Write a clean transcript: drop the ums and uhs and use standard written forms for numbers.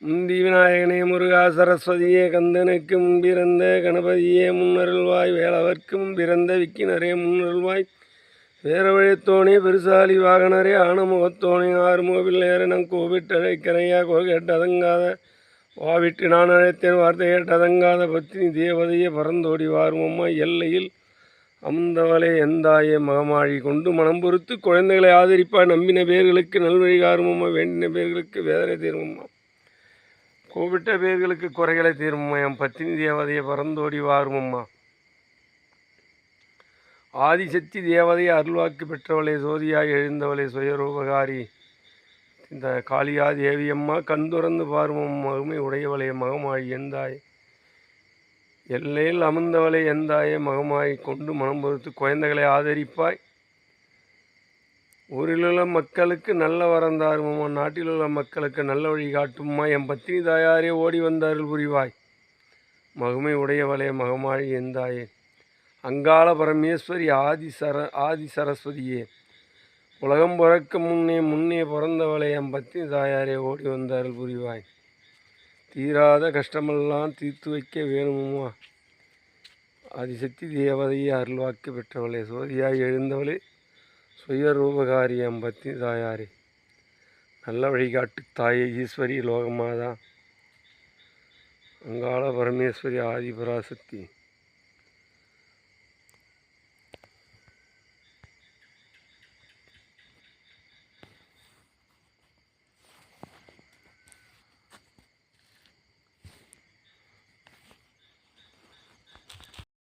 முந்தி விநாயகனே முருகா சரஸ்வதியே கந்தனுக்கு முன்பிறந்த கணபதியே முன்னருள்வாய் வேளவர்க்கு முன்பிறந்த விக்கினரே முன்னருள்வாய் வேறவழித்தோனே பெருசாலி வாகனரே ஆனமுகத்தோனே ஆறுமுகப்பிள்ளையரை நம் கோபிட்டழைக்கரையா கேட்டதங்காத வாவிட்டு நான் அழைத்தேன் வார்த்தை கேட்டதங்காத பத்தினி தேவதையே பறந்தோடி வாருமம்மா எல்லையில் அமுந்தவளே எந்தாயே மகமாழி கொண்டு மனம் பொறுத்து குழந்தைகளை ஆதரிப்பாய் நம்பின பேர்களுக்கு நல்வழி காருமம்மா வேண்டின பேர்களுக்கு வேதனை தீருமம்மா கோபிட்ட பேர்களுக்கு குறைகளை தீருமம்மா என் பத்தினி தேவதையை பறந்தோடி வாருமம்மா ஆதிசக்தி தேவதையை அருள்வாக்கு பெற்றவளே சோதியாய் எழுந்தவளே சுயரூபகாரி இந்த காளியா தேவியம்மா கண் துறந்து பாருமம் மகுமை உடையவளே மகமாய் எந்தாய் எல்லையில் அமர்ந்தவளே எந்தாயே மகமாய் கொண்டு மனம் பொறுத்து குழந்தைகளை ஆதரிப்பாய் ஊரிலுள்ள மக்களுக்கு நல்ல வரந்தாருமம்மா நாட்டிலுள்ள மக்களுக்கு நல்ல வழி காட்டும்மா என் பத்தினி தாயாரே ஓடி வந்தார்கள் புரிவாய் மகுமை உடையவளே மகமாய் எந்தாயே அங்காள பரமேஸ்வரி ஆதி சரஸ்வதியே உலகம் பிறக்க முன்னே பிறந்தவளே என் பத்தினி தாயாரே ஓடி வந்தார்கள் புரிவாய் தீராத கஷ்டமெல்லாம் தீர்த்து வைக்க வேணுமம்மா ஆதிசக்தி தேவதையை அருள்வாக்கு பெற்றவளே சோதியாய் எழுந்தவளே சுயரூபகாரி என் பத்தினி தாயாரே நல்ல வழிகாட்டு தாயே ஈஸ்வரி லோகமாதா அங்காள பரமேஸ்வரி ஆதிபராசக்தி